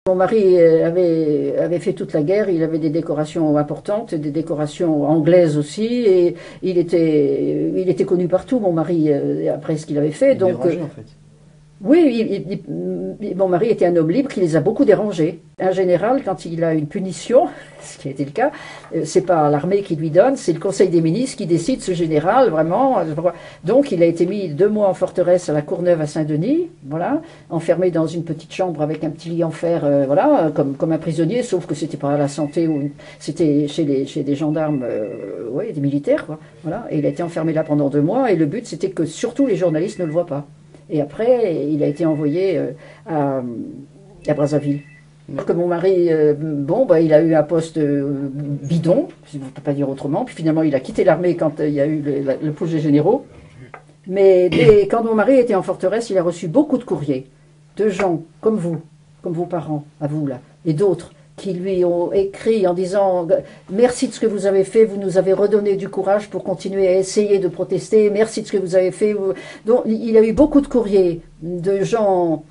Mon mari avait fait toute la guerre, il avait des décorations importantes, des décorations anglaises aussi, et il était connu partout, mon mari, après ce qu'il avait fait. Il Donc, dérangeait en fait. oui, mon mari était un homme libre qui les a beaucoup dérangés. Un général, quand il a une punition, ce qui a été le cas, c'est pas l'armée qui lui donne, c'est le Conseil des ministres qui décide ce général, vraiment. Donc il a été mis 2 mois en forteresse à la Courneuve à Saint-Denis, voilà, enfermé dans une petite chambre avec un petit lit en fer, voilà, comme un prisonnier, sauf que c'était pas à la santé, c'était chez des gendarmes, ouais, des militaires, quoi. Voilà, et il a été enfermé là pendant 2 mois, et le but c'était que surtout les journalistes ne le voient pas. Et après, il a été envoyé à Brazzaville. Que mon mari, bon, bah, il a eu un poste bidon, je ne peux pas dire autrement, puis finalement il a quitté l'armée quand il y a eu le putsch des généraux. Mais quand mon mari était en forteresse, il a reçu beaucoup de courriers de gens comme vous, comme vos parents, à vous là, et d'autres, qui lui ont écrit en disant « Merci de ce que vous avez fait, vous nous avez redonné du courage pour continuer à essayer de protester, merci de ce que vous avez fait. » Donc il a eu beaucoup de courriers de gens,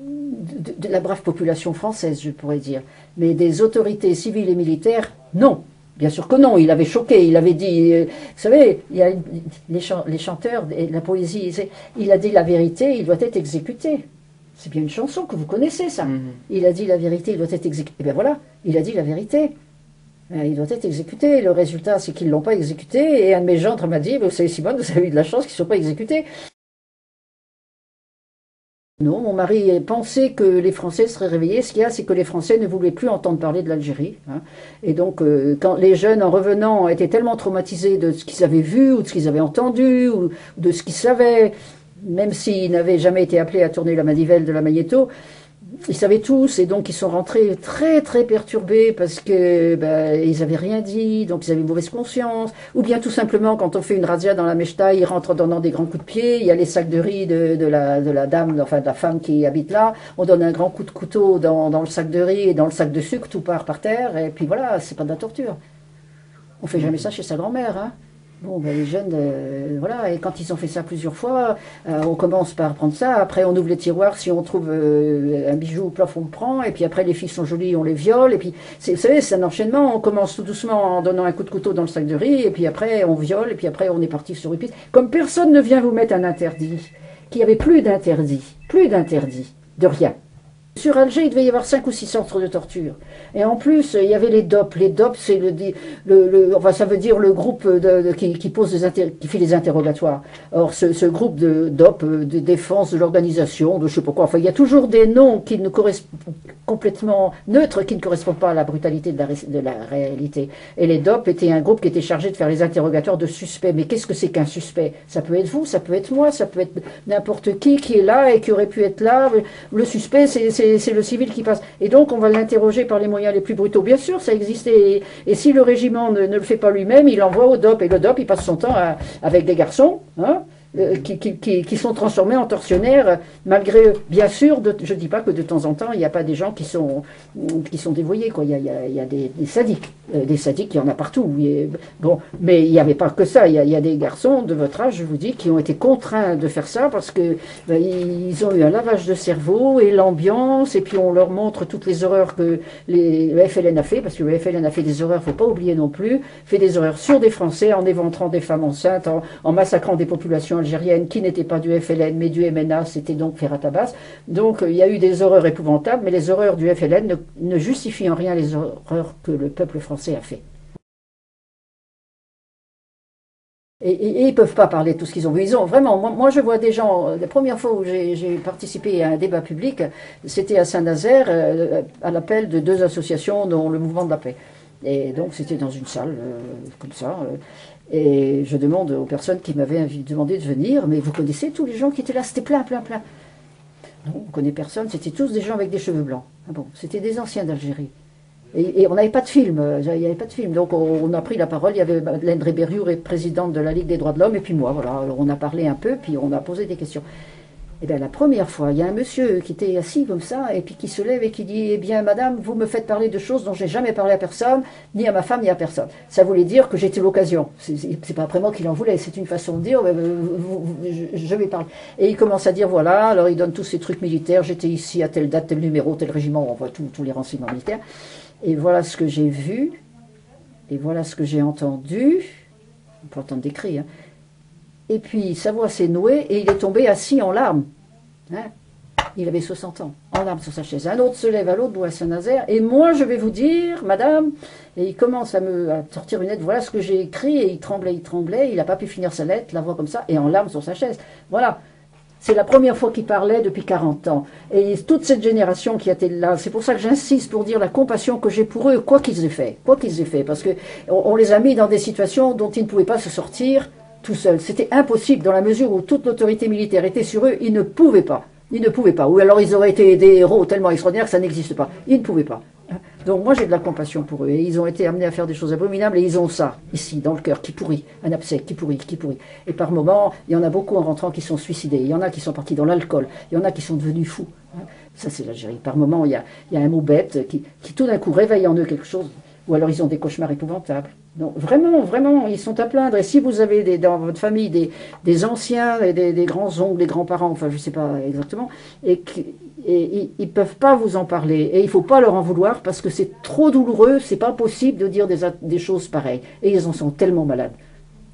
de la brave population française, je pourrais dire, mais des autorités civiles et militaires, non. Bien sûr que non, il avait choqué, il avait dit, vous savez, il y a les chanteurs et la poésie, il a dit la vérité, il doit être exécuté. C'est bien une chanson que vous connaissez, ça. Il a dit la vérité, il doit être exécuté. Et bien voilà, il a dit la vérité. Il doit être exécuté. Le résultat, c'est qu'ils ne l'ont pas exécuté. Et un de mes gendres m'a dit, vous savez, Simone, vous avez eu de la chance qu'ils ne soient pas exécutés. Non, mon mari pensait que les Français seraient réveillés. Ce qu'il y a, c'est que les Français ne voulaient plus entendre parler de l'Algérie. Hein. Et donc, quand les jeunes, en revenant, étaient tellement traumatisés de ce qu'ils avaient vu, ou de ce qu'ils avaient entendu, ou de ce qu'ils savaient, même s'ils n'avaient jamais été appelés à tourner la manivelle de la magnéto, ils savaient tous, et donc ils sont rentrés très très perturbés parce que ils n'avaient rien dit, donc ils avaient une mauvaise conscience, ou bien tout simplement quand on fait une razzia dans la Mechta, ils rentrent en donnant des grands coups de pied, il y a les sacs de riz de la dame, enfin de la femme qui habite là, on donne un grand coup de couteau dans le sac de riz et dans le sac de sucre, tout part par terre, et puis voilà, c'est pas de la torture. On fait jamais ça chez sa grand-mère, hein. Bon, les jeunes, voilà, et quand ils ont fait ça plusieurs fois, on commence par prendre ça, après on ouvre les tiroirs, si on trouve un bijou au plafond, on le prend, et puis après les filles sont jolies, on les viole, et puis, vous savez, c'est un enchaînement, on commence tout doucement en donnant un coup de couteau dans le sac de riz, et puis après on viole, et puis après on est parti sur une piste. Comme personne ne vient vous mettre un interdit, qu'il n'y avait plus d'interdit, de rien. Sur Alger, il devait y avoir 5 ou 6 centres de torture. Et en plus, il y avait les DOP. Les DOP, c'est enfin, ça veut dire le groupe qui fait les interrogatoires. Or, ce groupe de DOP, de défense de l'organisation, de je sais pas quoi, enfin, il y a toujours des noms qui ne correspondent complètement neutres, qui ne correspondent pas à la brutalité de la réalité. Et les DOP étaient un groupe qui était chargé de faire les interrogatoires de suspects. Mais qu'est-ce que c'est qu'un suspect? Ça peut être vous, ça peut être moi, ça peut être n'importe qui est là et qui aurait pu être là. Le suspect, c'est le civil qui passe. Et donc, on va l'interroger par les moyens les plus brutaux. Bien sûr, ça existe. Et si le régiment ne le fait pas lui-même, il l'envoie au DOP. Et le DOP, il passe son temps avec des garçons, hein, qui sont transformés en tortionnaires, malgré eux. Bien sûr, je ne dis pas que de temps en temps, il n'y a pas des gens qui sont dévoyés, quoi. Il y a des sadiques. Des sadiques, il y en a partout. Bon, mais il n'y avait pas que ça. Il y a des garçons de votre âge, je vous dis, qui ont été contraints de faire ça parce que ils ont eu un lavage de cerveau et l'ambiance, et puis on leur montre toutes les horreurs que le FLN a fait, parce que le FLN a fait des horreurs, il ne faut pas oublier non plus, fait des horreurs sur des Français, en éventrant des femmes enceintes, en massacrant des populations algériennes qui n'étaient pas du FLN, mais du MNA, c'était donc Ferhat Abbas. Donc il y a eu des horreurs épouvantables, mais les horreurs du FLN ne justifient en rien les horreurs que le peuple français a fait. Et ils ne peuvent pas parler de tout ce qu'ils ont vu. Ils ont vraiment, moi je vois des gens, la première fois où j'ai participé à un débat public, c'était à Saint-Nazaire, à l'appel de 2 associations, dont le Mouvement de la Paix. Et donc c'était dans une salle, comme ça, et je demande aux personnes qui m'avaient demandé de venir, mais vous connaissez tous les gens qui étaient là? C'était plein. Non, on ne connaît personne, c'était tous des gens avec des cheveux blancs. Ah bon, c'était des anciens d'Algérie. Et on n'avait pas de film, donc on a pris la parole, il y avait Madeleine Rébériour, présidente de la Ligue des droits de l'homme, et puis moi, voilà, alors on a parlé un peu, puis on a posé des questions. Et bien la première fois, il y a un monsieur qui était assis comme ça, et puis qui se lève et qui dit, eh bien madame, vous me faites parler de choses dont j'ai jamais parlé à personne, ni à ma femme, ni à personne. Ça voulait dire que j'étais l'occasion. C'est pas après moi qu'il en voulait, c'est une façon de dire, je vais parler. Et il commence à dire, voilà, alors il donne tous ces trucs militaires, j'étais ici à telle date, tel numéro, tel régiment, on voit tous les renseignements militaires. Et voilà ce que j'ai vu, et voilà ce que j'ai entendu, on peut entendre des cris, hein. Et puis sa voix s'est nouée et il est tombé assis en larmes. Hein, il avait 60 ans, en larmes sur sa chaise. Un autre se lève à l'autre bout à Saint-Nazaire. Et moi, je vais vous dire, madame, et il commence à sortir une lettre. Voilà ce que j'ai écrit. Et il tremblait. Il n'a pas pu finir sa lettre, la voix comme ça, et en larmes sur sa chaise. Voilà. C'est la première fois qu'il parlait depuis 40 ans. Et toute cette génération qui était là, c'est pour ça que j'insiste pour dire la compassion que j'ai pour eux, quoi qu'ils aient fait. Quoi qu'ils aient fait. Parce qu'on les a mis dans des situations dont ils ne pouvaient pas se sortir tout seuls. C'était impossible dans la mesure où toute l'autorité militaire était sur eux, ils ne pouvaient pas. Ils ne pouvaient pas. Ou alors ils auraient été des héros tellement extraordinaires que ça n'existe pas. Ils ne pouvaient pas. Donc moi j'ai de la compassion pour eux. Et ils ont été amenés à faire des choses abominables et ils ont ça, ici, dans le cœur, qui pourrit. Un abcès qui pourrit. Et par moments, il y en a beaucoup en rentrant qui sont suicidés. Il y en a qui sont partis dans l'alcool. Il y en a qui sont devenus fous. Ça c'est l'Algérie. Par moments, il y a un mot bête qui tout d'un coup réveille en eux quelque chose. Ou alors ils ont des cauchemars épouvantables. Donc vraiment, ils sont à plaindre. Et si vous avez dans votre famille des anciens, des grands-oncles, des grands-parents, enfin je ne sais pas exactement, et ils ne peuvent pas vous en parler. Et il ne faut pas leur en vouloir parce que c'est trop douloureux, c'est pas possible de dire des choses pareilles. Et ils en sont tellement malades.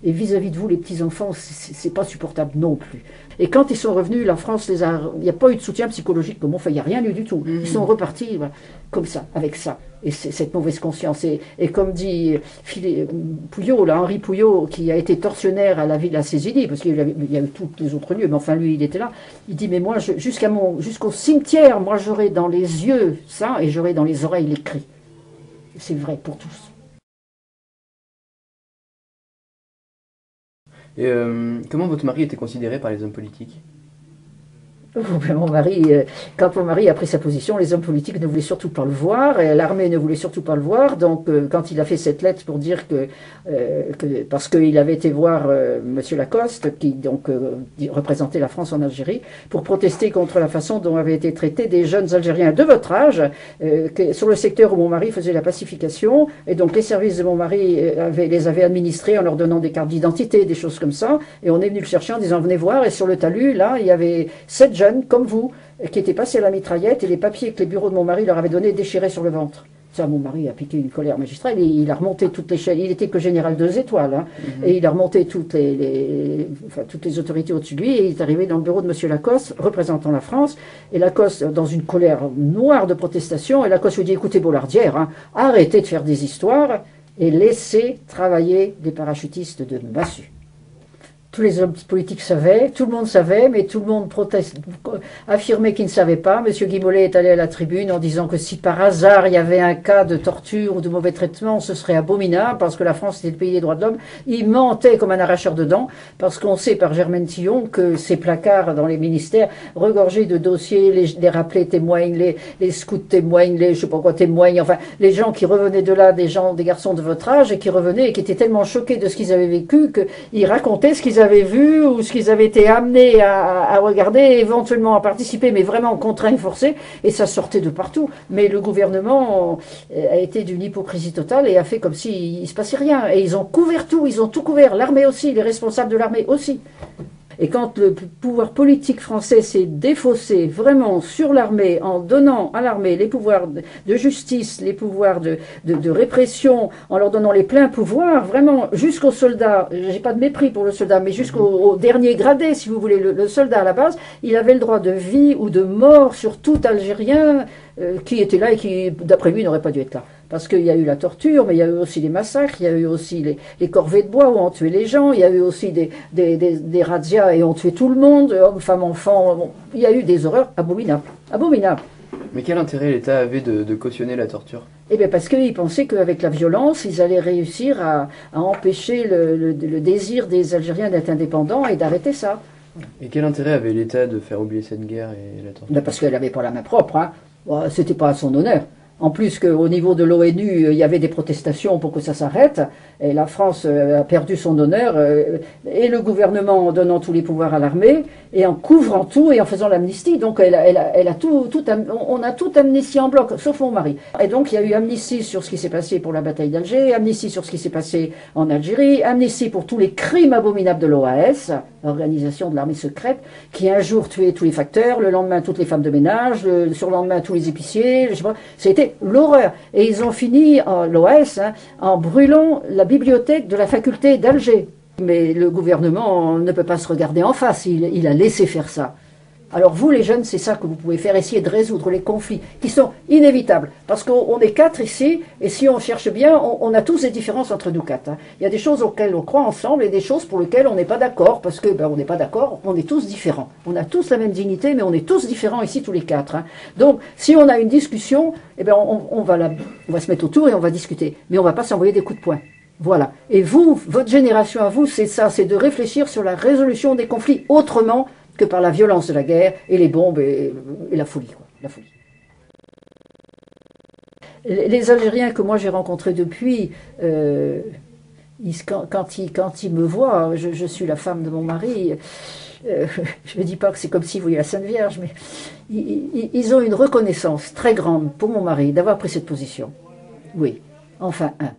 Et vis-à-vis de vous, les petits-enfants, c'est pas supportable non plus. Et quand ils sont revenus, la France il n'y a pas eu de soutien psychologique comme on fait, il n'y a rien eu du tout. Ils sont repartis voilà, comme ça, avec ça. Et cette mauvaise conscience. Et comme dit Pouillot, là, Henri Pouillot, qui a été tortionnaire à la ville à Césigny, parce qu'il y a eu tous les autres lieux, mais enfin lui, il était là, il dit, mais moi, jusqu'au cimetière, moi j'aurai dans les yeux ça, et j'aurai dans les oreilles les cris. C'est vrai pour tous. Et comment votre mari était considéré par les hommes politiques ? Mon mari, quand mon mari a pris sa position, les hommes politiques ne voulaient surtout pas le voir, et l'armée ne voulait surtout pas le voir. Donc, quand il a fait cette lettre pour dire parce qu'il avait été voir Monsieur Lacoste, qui donc représentait la France en Algérie, pour protester contre la façon dont avaient été traités des jeunes Algériens de votre âge, sur le secteur où mon mari faisait la pacification, et donc les services de mon mari les avaient administrés en leur donnant des cartes d'identité, des choses comme ça, et on est venu le chercher en disant venez voir, et sur le talus, là, il y avait 7 jeunes comme vous, qui étaient passés à la mitraillette et les papiers que les bureaux de mon mari leur avaient donnés déchirés sur le ventre. Ça, mon mari a piqué une colère magistrale, il a remonté toute l'échelle, il était que général 2 étoiles, hein, et il a remonté toutes les autorités au-dessus de lui, et il est arrivé dans le bureau de M. Lacoste, représentant la France, et Lacoste, dans une colère noire de protestation, et Lacoste lui dit, écoutez, Bollardière, hein, arrêtez de faire des histoires, et laissez travailler les parachutistes de Massu. Tous les hommes politiques savaient, tout le monde savait, mais tout le monde affirmait qu'il ne savait pas. M. Guy Mollet est allé à la tribune en disant que si par hasard il y avait un cas de torture ou de mauvais traitement, ce serait abominable, parce que la France était le pays des droits de l'homme. Il mentait comme un arracheur de dents, parce qu'on sait par Germaine Tillon que ces placards dans les ministères, regorgés de dossiers, les rappelés témoignent, les scouts témoignent, je sais pas quoi témoignent, enfin, les gens qui revenaient de là, des garçons de votre âge, et qui revenaient et qui étaient tellement choqués de ce qu'ils avaient vécu, qu'ils racontaient ce qu'ils avaient vu ou ce qu'ils avaient été amenés à regarder, éventuellement à participer, mais vraiment contraints et forcés, et ça sortait de partout. Mais le gouvernement a été d'une hypocrisie totale et a fait comme s'il ne se passait rien. Et ils ont couvert tout, ils ont tout couvert, l'armée aussi, les responsables de l'armée aussi. Et quand le pouvoir politique français s'est défaussé vraiment sur l'armée en donnant à l'armée les pouvoirs de justice, les pouvoirs de répression, en leur donnant les pleins pouvoirs, vraiment jusqu'aux soldats, j'ai pas de mépris pour le soldat, mais jusqu'au dernier gradé, si vous voulez, le soldat à la base, il avait le droit de vie ou de mort sur tout Algérien qui était là et qui, d'après lui, n'aurait pas dû être là. Parce qu'il y a eu la torture, mais il y a eu aussi les massacres, il y a eu aussi les corvées de bois où on tuait les gens, il y a eu aussi des razzias et on tuait tout le monde, hommes, femmes, enfants. Bon, il y a eu des horreurs abominables. Abominables. Mais quel intérêt l'État avait de cautionner la torture ? Eh bien parce qu'ils pensaient qu'avec la violence, ils allaient réussir à empêcher le désir des Algériens d'être indépendants et d'arrêter ça. Et quel intérêt avait l'État de faire oublier cette guerre et la torture ? Parce qu'elle n'avait pas la main propre, hein. C'était pas à son honneur. En plus qu'au niveau de l'ONU, il y avait des protestations pour que ça s'arrête, et la France a perdu son honneur, et le gouvernement en donnant tous les pouvoirs à l'armée, et en couvrant tout et en faisant l'amnistie. Donc on a tout amnistié en bloc, sauf mon mari. Et donc il y a eu amnistie sur ce qui s'est passé pour la bataille d'Alger, amnistie sur ce qui s'est passé en Algérie, amnistie pour tous les crimes abominables de l'OAS, l'organisation de l'armée secrète, qui un jour tuait tous les facteurs, le lendemain toutes les femmes de ménage, le surlendemain tous les épiciers, je sais pas, c'était l'horreur. Et ils ont fini, l'OAS, en brûlant la bibliothèque de la faculté d'Alger. Mais le gouvernement ne peut pas se regarder en face, il a laissé faire ça. Alors vous les jeunes, c'est ça que vous pouvez faire, essayer de résoudre les conflits qui sont inévitables. Parce qu'on est 4 ici, et si on cherche bien, on a tous des différences entre nous 4. Hein. Il y a des choses auxquelles on croit ensemble et des choses pour lesquelles on n'est pas d'accord, parce que on n'est pas d'accord, on est tous différents. On a tous la même dignité, mais on est tous différents ici tous les 4. Hein. Donc si on a une discussion, on va se mettre autour et on va discuter. Mais on ne va pas s'envoyer des coups de poing. Voilà. Et vous, votre génération à vous, c'est ça, c'est de réfléchir sur la résolution des conflits autrement que par la violence de la guerre et les bombes et la folie, quoi, la folie. Les Algériens que moi j'ai rencontrés depuis, quand ils me voient, je suis la femme de mon mari, je ne dis pas que c'est comme s'ils voyaient la Sainte Vierge, mais ils ont une reconnaissance très grande pour mon mari d'avoir pris cette position. Oui, enfin un.